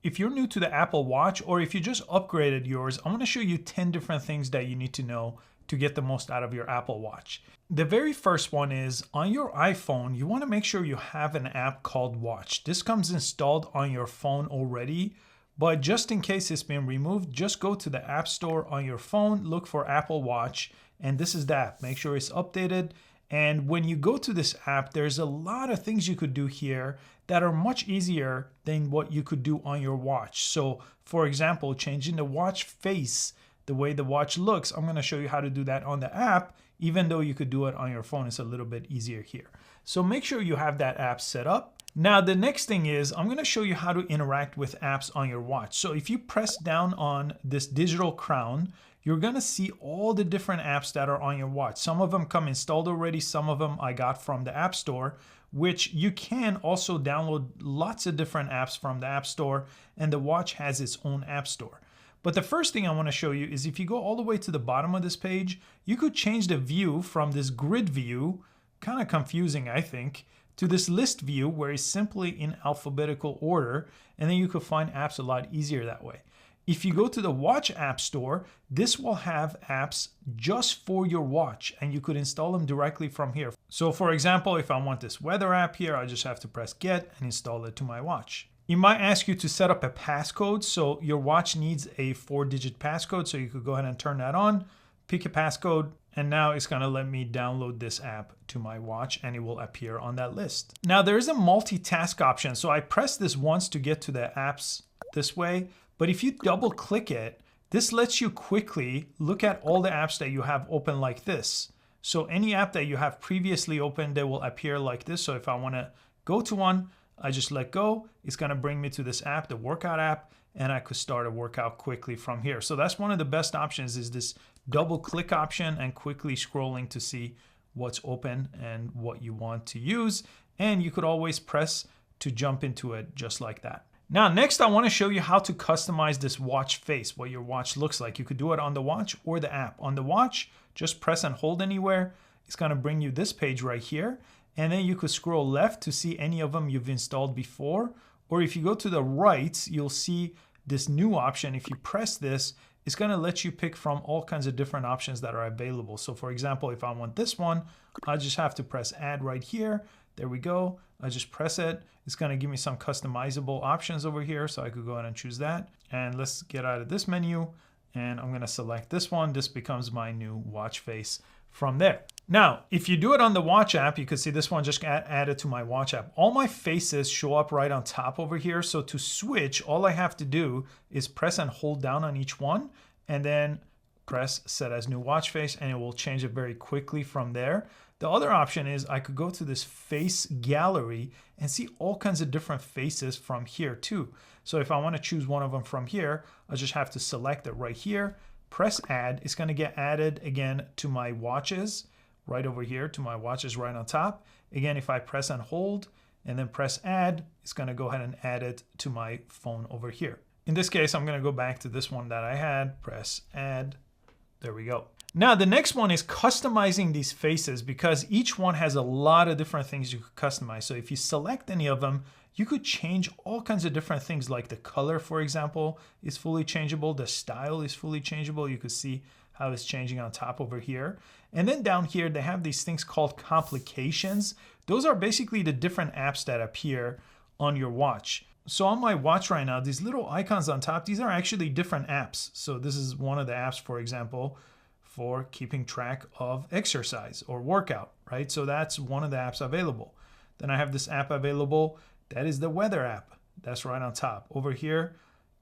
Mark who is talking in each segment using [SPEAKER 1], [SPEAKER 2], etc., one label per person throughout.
[SPEAKER 1] if you're new to the Apple Watch or if you just upgraded yours, I want to show you 10 different things that you need to know to get the most out of your Apple Watch. The very first one is on your iPhone, you want to make sure you have an app called Watch. This comes installed on your phone already, but just in case it's been removed, just go to the App Store on your phone, look for Apple Watch, and this is the app. Make sure it's updated. And when you go to this app, there's a lot of things you could do here that are much easier than what you could do on your watch. So for example, changing the watch face, the way the watch looks, I'm gonna show you how to do that on the app, even though you could do it on your phone. It's a little bit easier here. So make sure you have that app set up. Now, the next thing is I'm gonna show you how to interact with apps on your watch. So if you press down on this digital crown, you're gonna see all the different apps that are on your watch. Some of them come installed already, some of them I got from the App Store, which you can also download lots of different apps from the App Store, and the watch has its own App Store. But the first thing I wanna show you is if you go all the way to the bottom of this page, you could change the view from this grid view, kind of confusing I think, to this list view where it's simply in alphabetical order, and then you could find apps a lot easier that way. If you go to the Watch App Store, this will have apps just for your watch and you could install them directly from here. So for example, if I want this weather app here, I just have to press get and install it to my watch. It might ask you to set up a passcode. So your watch needs a 4-digit passcode. So you could go ahead and turn that on, pick a passcode, and now it's gonna let me download this app to my watch and it will appear on that list. Now there is a multitask option. So I press this once to get to the apps this way. But if you double click it, this lets you quickly look at all the apps that you have open like this. So any app that you have previously opened, they will appear like this. So if I wanna go to one, I just let go. It's gonna bring me to this app, the workout app, and I could start a workout quickly from here. So that's one of the best options is this double click option and quickly scrolling to see what's open and what you want to use. And you could always press to jump into it just like that. Now, next I want to show you how to customize this watch face, what your watch looks like. You could do it on the watch or the app. On the watch, just press and hold anywhere. It's going to bring you this page right here. And then you could scroll left to see any of them you've installed before. Or if you go to the right, you'll see this new option. If you press this, it's going to let you pick from all kinds of different options that are available. So for example, if I want this one, I just have to press add right here. There we go. I just press it. It's going to give me some customizable options over here. So I could go ahead and choose that. And let's get out of this menu. And I'm going to select this one. This becomes my new watch face from there. Now, if you do it on the watch app, you can see this one just got added to my watch app. All my faces show up right on top over here. So to switch, all I have to do is press and hold down on each one and then press set as new watch face and it will change it very quickly from there. The other option is I could go to this face gallery and see all kinds of different faces from here too. So if I want to choose one of them from here, I just have to select it right here, press add. It's going to get added again to my watches right over here, to my watches right on top. Again, if I press and hold and then press add, it's going to go ahead and add it to my phone over here. In this case, I'm going to go back to this one that I had, press add. There we go. Now, the next one is customizing these faces because each one has a lot of different things you could customize. So if you select any of them, you could change all kinds of different things like the color, for example, is fully changeable. The style is fully changeable. You could see how it's changing on top over here. And then down here, they have these things called complications. Those are basically the different apps that appear on your watch. So on my watch right now, these little icons on top, these are actually different apps. So this is one of the apps, for example, for keeping track of exercise or workout, right? So that's one of the apps available. Then I have this app available. That is the weather app. That's right on top. Over here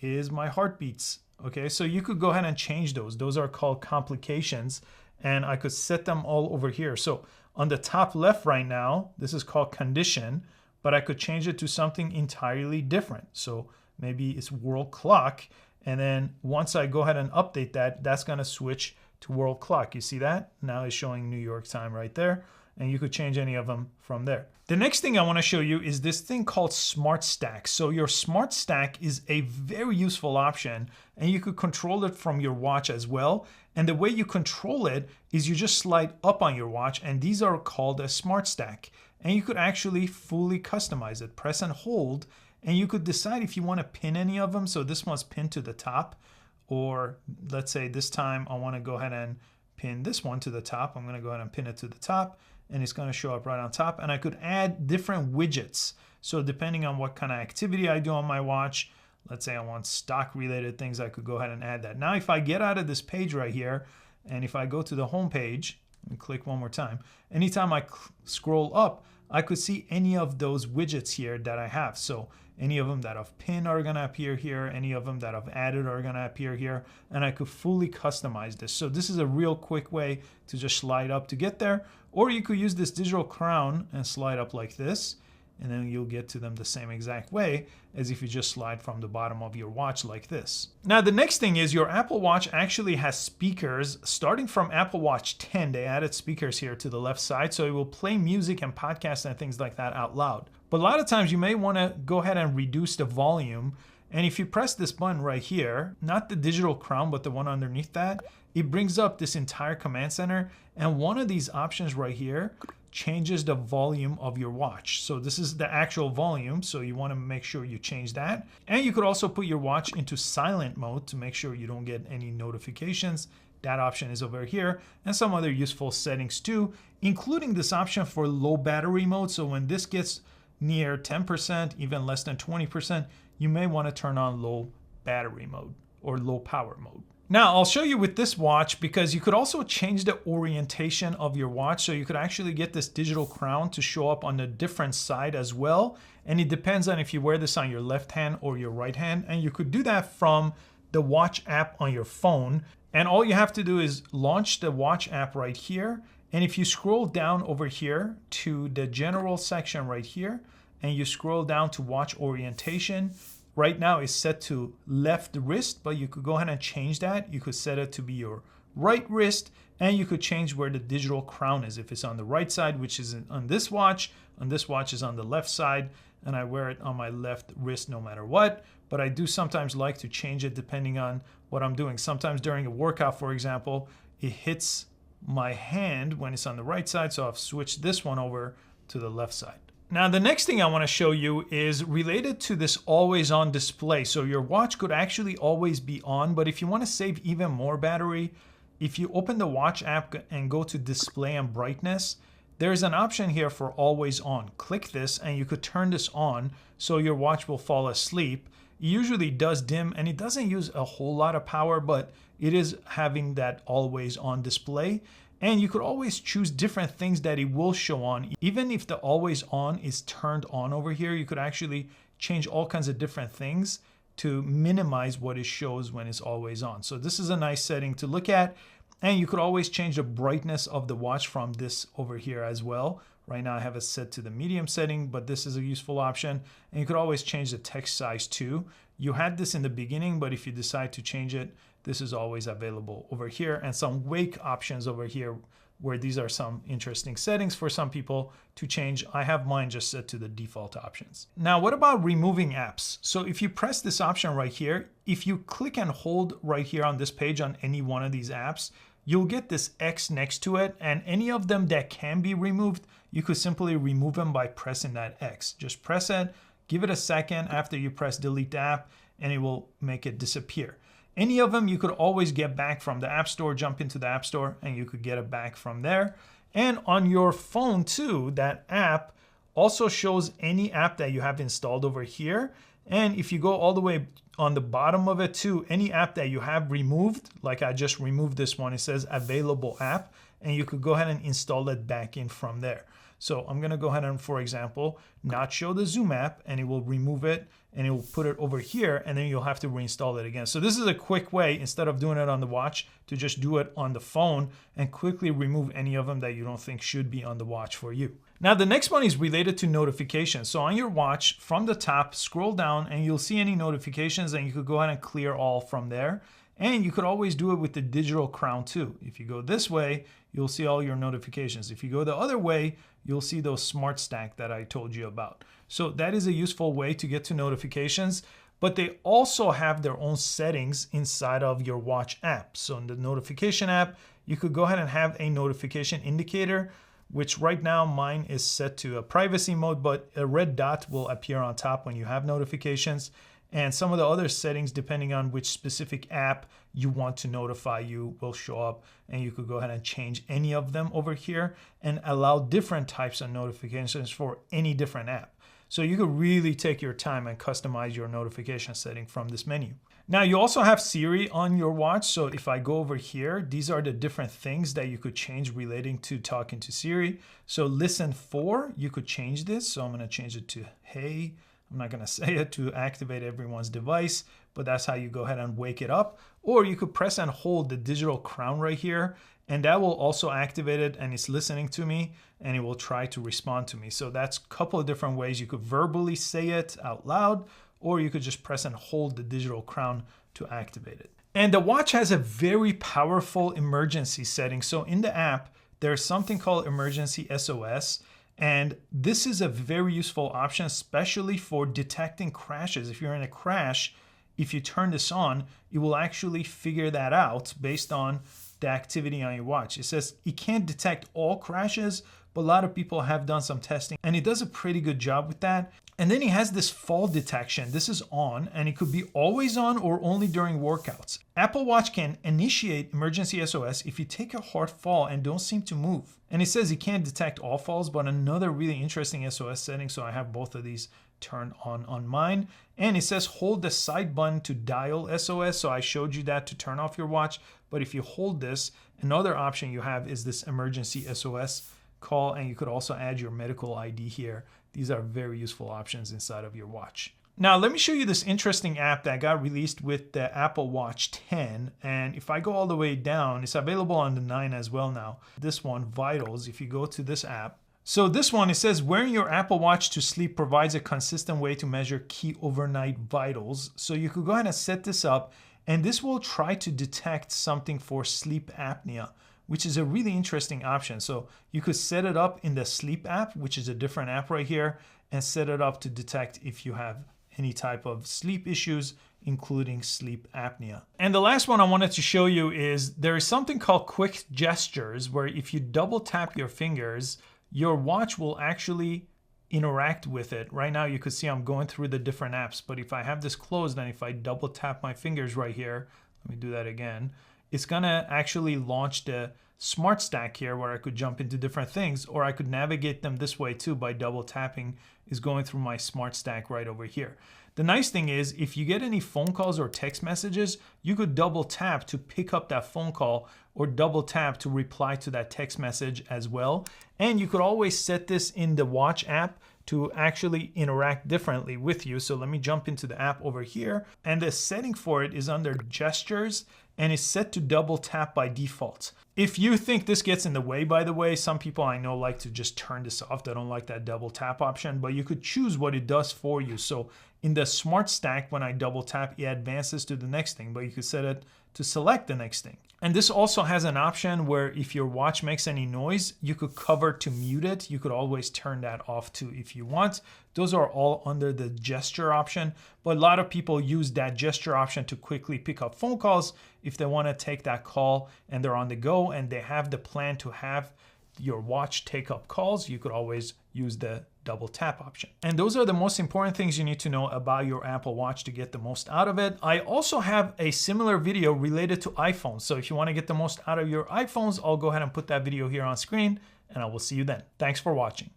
[SPEAKER 1] is my heartbeats. Okay, so you could go ahead and change those. Those are called complications and I could set them all over here. So on the top left right now, this is called condition, but I could change it to something entirely different. So maybe it's world clock. And then once I go ahead and update that, that's gonna switch to world clock. You see that? Now it's showing New York time right there. And you could change any of them from there. The next thing I want to show you is this thing called Smart Stack. So your Smart Stack is a very useful option and you could control it from your watch as well. And the way you control it is you just slide up on your watch and these are called a Smart Stack. And you could actually fully customize it. Press and hold And you could decide if you want to pin any of them. So this one's pinned to the top, or let's say this time I want to go ahead and pin this one to the top. I'm going to go ahead and pin it to the top, and it's going to show up right on top. And I could add different widgets. So depending on what kind of activity I do on my watch, let's say I want stock related things, I could go ahead and add that. Now, if I get out of this page right here, and if I go to the home page and click one more time, anytime I scroll up, I could see any of those widgets here that I have. So any of them that I've pinned are going to appear here. Any of them that I've added are going to appear here. And I could fully customize this. So this is a real quick way to just slide up to get there. Or you could use this digital crown and slide up like this. And then you'll get to them the same exact way as if you just slide from the bottom of your watch like this. Now, the next thing is your Apple Watch actually has speakers. Starting from Apple Watch 10, they added speakers here to the left side, so it will play music and podcasts and things like that out loud. But a lot of times you may want to go ahead and reduce the volume. And if you press this button right here, not the digital crown, but the one underneath that, it brings up this entire command center. And one of these options right here changes the volume of your watch. So this is the actual volume. So you want to make sure you change that. And you could also put your watch into silent mode to make sure you don't get any notifications. That option is over here, and some other useful settings too, including this option for low battery mode. So when this gets near 10%, even less than 20%, you may want to turn on low battery mode or low power mode. Now, I'll show you with this watch, because you could also change the orientation of your watch. So you could actually get this digital crown to show up on a different side as well. And it depends on if you wear this on your left hand or your right hand. And you could do that from the watch app on your phone. And all you have to do is launch the watch app right here. And if you scroll down over here to the general section right here, and you scroll down to watch orientation, right now it's set to left wrist, but you could go ahead and change that. You could set it to be your right wrist, and you could change where the digital crown is. If it's on the right side, which is on this watch is on the left side, and I wear it on my left wrist no matter what. But I do sometimes like to change it depending on what I'm doing. Sometimes during a workout, for example, it hits my hand when it's on the right side, so I've switched this one over to the left side. Now, the next thing I want to show you is related to this always on display. So your watch could actually always be on, but if you want to save even more battery, if you open the watch app and go to display and brightness, there's an option here for always on. Click this and you could turn this on so your watch will fall asleep. It usually does dim and it doesn't use a whole lot of power, but it is having that always on display. And you could always choose different things that it will show on. Even if the always on is turned on over here, you could actually change all kinds of different things to minimize what it shows when it's always on. So this is a nice setting to look at. And you could always change the brightness of the watch from this over here as well. Right now I have it set to the medium setting, but this is a useful option. And you could always change the text size too. You had this in the beginning, but if you decide to change it, this is always available over here, and some wake options over here where these are some interesting settings for some people to change. I have mine just set to the default options. Now, what about removing apps? So if you press this option right here, if you click and hold right here on this page on any one of these apps, you'll get this X next to it, and any of them that can be removed, you could simply remove them by pressing that X. Just press it, give it a second after you press delete the app, and it will make it disappear. Any of them you could always get back from the App Store, jump into the App Store, and you could get it back from there. And on your phone too, that app also shows any app that you have installed over here. And if you go all the way on the bottom of it too, any app that you have removed, like I just removed this one, it says available app, and you could go ahead and install it back in from there. So I'm gonna go ahead and, for example, not show the Zoom app, and it will remove it and it will put it over here, and then you'll have to reinstall it again. So this is a quick way, instead of doing it on the watch, to just do it on the phone and quickly remove any of them that you don't think should be on the watch for you. Now, the next one is related to notifications. So on your watch, from the top, scroll down and you'll see any notifications, and you could go ahead and clear all from there. And you could always do it with the digital crown too. If you go this way, you'll see all your notifications. If you go the other way, you'll see those smart stack that I told you about. So that is a useful way to get to notifications, but they also have their own settings inside of your watch app. So in the notification app, you could go ahead and have a notification indicator, which right now mine is set to a privacy mode, but a red dot will appear on top when you have notifications. And some of the other settings, depending on which specific app you want to notify you, will show up, and you could go ahead and change any of them over here and allow different types of notifications for any different app. So you could really take your time and customize your notification setting from this menu. Now you also have Siri on your watch. So if I go over here, these are the different things that you could change relating to talking to Siri. So listen for, you could change this. So I'm going to change it to hey. I'm not going to say it to activate everyone's device, but that's how you go ahead and wake it up. Or you could press and hold the digital crown right here, and that will also activate it, and it's listening to me and it will try to respond to me. So that's a couple of different ways. You could verbally say it out loud, or you could just press and hold the digital crown to activate it. And the watch has a very powerful emergency setting. So in the app, there's something called emergency SOS. And this is a very useful option, especially for detecting crashes. If you're in a crash, if you turn this on, it will actually figure that out based on the activity on your watch. It says it can't detect all crashes, but a lot of people have done some testing and it does a pretty good job with that. And then it has this fall detection. This is on, and it could be always on or only during workouts. Apple Watch can initiate emergency SOS if you take a hard fall and don't seem to move. And it says it can't detect all falls, but another really interesting SOS setting. So I have both of these turned on mine. And it says hold the side button to dial SOS. So I showed you that to turn off your watch. But if you hold this, another option you have is this emergency SOS call, and you could also add your medical ID here. These are very useful options inside of your watch. Now, let me show you this interesting app that got released with the Apple Watch 10. And if I go all the way down, it's available on the 9 as well now. This one, Vitals, if you go to this app. So this one, it says wearing your Apple Watch to sleep provides a consistent way to measure key overnight vitals. So you could go ahead and set this up, and this will try to detect something for sleep apnea, which is a really interesting option. So you could set it up in the sleep app, which is a different app right here, and set it up to detect if you have any type of sleep issues, including sleep apnea. And the last one I wanted to show you is there is something called quick gestures, where if you double tap your fingers, your watch will actually interact with it. Right now you could see I'm going through the different apps, but if I have this closed and if I double tap my fingers right here, let me do that again, it's gonna actually launch the smart stack here where I could jump into different things, or I could navigate them this way too by double tapping is going through my smart stack right over here. The nice thing is if you get any phone calls or text messages, you could double tap to pick up that phone call or double tap to reply to that text message as well. And you could always set this in the watch app to actually interact differently with you. So let me jump into the app over here, and the setting for it is under gestures and is set to double tap by default. If you think this gets in the way, by the way, some people I know like to just turn this off. They don't like that double tap option, but you could choose what it does for you. So in the smart stack, when I double tap, it advances to the next thing, but you could set it to select the next thing. And this also has an option where if your watch makes any noise, you could cover to mute it. You could always turn that off too if you want. Those are all under the gesture option, but a lot of people use that gesture option to quickly pick up phone calls if they want to take that call and they're on the go and they have the plan to have your watch take up calls. You could always use the double tap option. And those are the most important things you need to know about your Apple Watch to get the most out of it. I also have a similar video related to iPhones. So if you want to get the most out of your iPhones, I'll go ahead and put that video here on screen, and I will see you then. Thanks for watching.